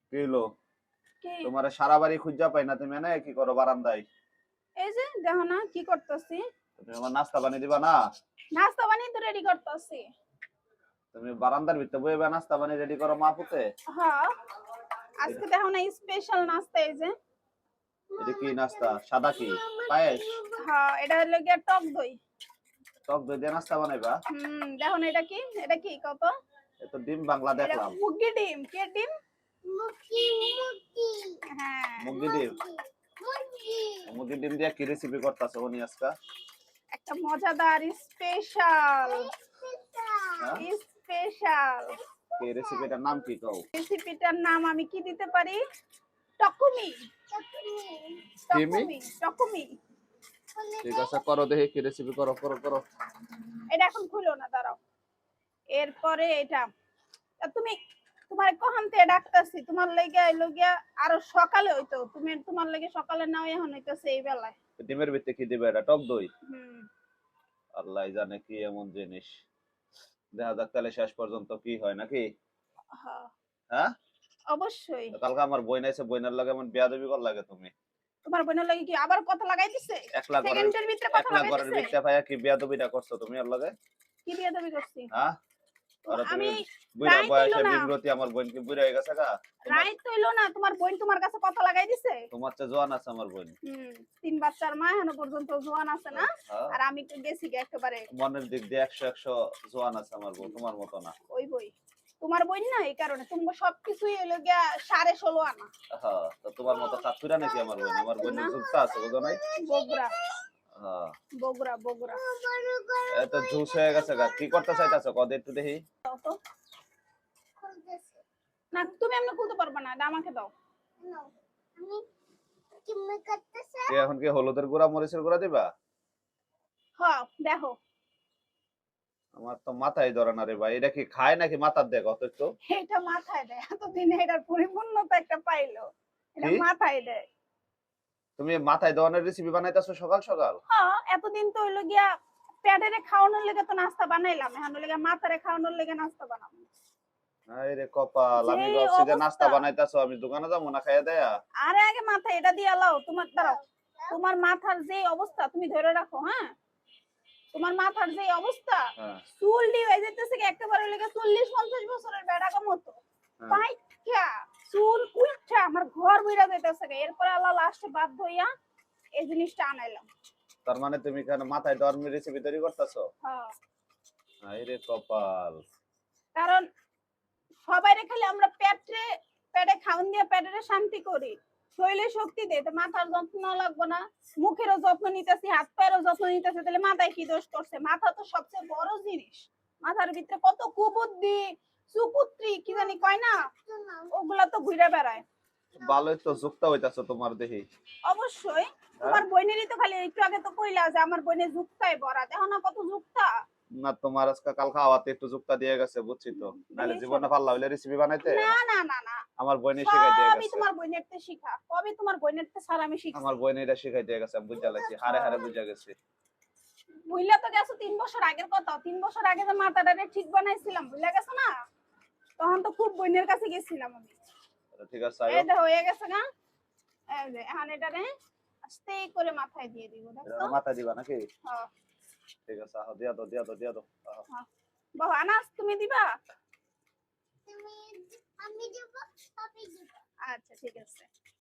কি হলো? কি? তোমারে সারা বাড়ি খুঁজা পাই না, তুমি এনে কি করো বারান্দায়? এই যে দেখো না কি করতেছি। তুমি আমার নাস্তা বানিয়ে দিবা না? নাস্তা বানিয়ে তো রেডি করতেছি। তুমি বারান্দার ভিতরে বইবে নাস্তা বানিয়ে রেডি করো মা পুতে? হ্যাঁ, এটা আজকে দেখো না স্পেশাল নাস্তা এই যে। এটা কি নাস্তা? সাদা কি পায়েস? হ্যাঁ, এটা হলো গিয়ে টক দই। টক দই দিয়ে নাস্তা বানাইবা? দেখো না এটা কি? এটা কি কত? এ তো ডিম বাংলা এটা দেখলাম। মুরগি ডিম। কে ডিম? মুরগি। হ্যাঁ, মুরগি ডিম? মুরগি। মুরগি ডিম দিয়ে কি রেসিপি করতেছো উনি আজকে? একটা মজাদার স্পেশাল হ্যাঁ, স্পেশাল এই রেসিপিটার নাম কি কও? রেসিপিটার নাম আমি কি দিতে পারি? টকুমি। কিমি? টকুমি টকুমি। ঠিক আছে, করো দেখি কি রেসিপি, করো করো করো। এটা এখন খুলো না, দাঁড়াও। এরপরে এটা তুমি তোমার কখন থেকে ডাকতাছি, তোমার লেগে লগিয়া আরো সকালে হইতো, তুমি তোমার লেগে সকালে নাও, এখন হইতাছে এই বেলায়। ডিমের ভিতরে কি দিবে? এটা টক দই? হুম। আল্লাহ জানে কি এমন জিনিস। দেখা যাক তাহলে শেষ পর্যন্ত কি হয় নাকি। হ্যাঁ, হ্যাঁ, অবশ্যই। কালকে আমার বই নাইছে, বইনের লাগে এমন বেয়াদবি কর লাগে তুমি। তোমার বোনের লাগে কি আবার কথা লাগাই দিছে? একলা ঘরের সেকেন্ডের ভিতরে কথা একলা লাগাই ঘরের দিছে? ভিতরে ভাইয়া কি বেয়াদবিটা করছো তুমি ওর লগে? কি বিয়ে দাবি করছি? হ্যাঁ, আর তুমি আমি বুইড়া রাইত হইলো বয়সে না, বিমরতি, আমার বোন কি বুইড়া হয়ে গেছে গা? তোমার রাইত হইলো না, তোমার বোন তোমার কাছে কথা লাগাই দিছে? তোমার চেয়ে জোয়ান আছে আমার বোন। হুম, ৩ বাচ্চার মা এখনো পর্যন্ত জোয়ান আছে না? হ্যাঁ, আর আমি তো গেছি গে একেবারে। মনের দিক দিয়ে ১০০ জোয়ান আছে আমার বোন, তোমার মতো না। ওই বই তোমার বোন না, এই কারণে তুমি সবকিছুই হলো গিয়া 16.5 আনা। হ্যাঁ, তো তোমার মতো কাতুরা নাকি আমার বোন? আমার না, বোনের যুক্তা আছে, বুঝো নাই? বগুড়া হ্যাঁ, বগুড়া বগুড়া। এত জুস হয়ে গেছে গা। কি করতে চাইতাছো কদ একটু দেখি। দাও তো। না, তুমি এমনি খুলতে পারবে না, এটা আমাকে দাও। কি এখন কি হলুদের গুঁড়া মরিচের গুঁড়া দিবা? হ্যাঁ, দেখো। আমার তো মাথায় ধরে না রে ভাই, এটা কি খায় নাকি মাথার দেখ অত একটু? এটা মাথায় দেয়, এতদিনে এটার পরিপূর্ণতা একটা পাইলো। এটা কি মাথায় দেয়। তুমি মাথায় দেওয়ানোর রেসিপি বানাইতেছো সকাল সকাল? হ্যাঁ, এতদিন তো হইলো গিয়া পেটেরে খাওয়ানোর লেগে তো নাস্তা বানাইলাম, এখন হইলো গিয়া মাথারে খাওয়ানোর লেগে নাস্তা বানাবো। আরে কপাল, যে আমি ভাবছি যে নাস্তা অবস্থা। বানাইতেছো, আমি দোকানে যাবো না খাইয়া দেয়া। আরে আগে মাথায় এটা দিয়ে লাও, তোমার দাঁড়াও। তোমার মাথার যে অবস্থা তুমি ধরে রাখো, হ্যাঁ। তোমার মাথার যে অবস্থা, হ্যাঁ, চুল ডি হয়ে যেতেছে কি একেবারে লেগে 40-50 বছরের বেড়াকে মতো। হ্যাঁ। পাইকা চুল উইঠা আমার ঘর বইরা যাইতেছে। এরপরে আল্লাহ লাস্টে বাধ্য হইয়া এই জিনিসটা আনাইলাম। তার মানে তুমি কেন মাথায় দেওয়ার রেসিপি তৈরি করতেছো? হ্যাঁ, আরে কপাল। কারণ সবাই খালি আমরা পেটে খাওন দিয়ে পেটের শান্তি করি, শরীরে শক্তি দেয়, তো মাথার যত্ন লাগবো না? মুখেরও যত্ন নিতেছি, হাত পায়েরও যত্ন নিতেছি, তাহলে মাথায় কি দোষ করছে? মাথা তো সবচেয়ে বড় জিনিস। মাথার ভিতরে কত কুবুদ্ধি, সুপুত্রি কি জানি কয় না, ওগুলা তো ঘুরে বেড়ায়। ভালোই তো যুক্ত হইতাছো তোমার দেখি। অবশ্যই। হ্যাঁ? তোমার বোনেরই তো খালি একটু আগে তো কইলা যে আমার বোনের যুক্তায় ভরা, দেখো না কত যুক্তা। না, তোমার আজকে কাল খাওয়াতে একটু যুক্তা দিয়ে গেছে, বুঝছি তো। নাহলে জীবনে পারলা হইলে রেসিপি বানাইতে? না না না না, আমার বোনই শিখাই দিয়ে সবই গেছে। তোমার বোনের তে শিখা, কবে তোমার বোনের তে স্যার আমি আমার শিখছি। বোন এটা শিখাই দিয়ে গেছে, আমি বুঝা লাগছি, হারে হারে বুঝা গেছি। ভুইলা তো গেছো ৩ বছর আগের কথা, ৩ বছর আগে যে মাথাটারে ঠিক বানাইছিলাম, ভুইলা গেছো না? তখন তো খুব বোনের কাছে গেছিলাম আমি। ঠিক আছে, আয়ো। এই দেখো হয়ে গেছে না? এই যে এখন এটারে আস্তে করে মাথায় দিয়ে দিব, দেখছো? এটা মাথায় দিবা নাকি? হ্যাঁ। ঠিক আছে, আহ দিয়া দাও দিয়া দাও দিয়া দাও। হ্যাঁ। বাবা আনাস তুমি দিবা? তুমি আমি দিব, আমি দিব। আচ্ছা ঠিক আছে।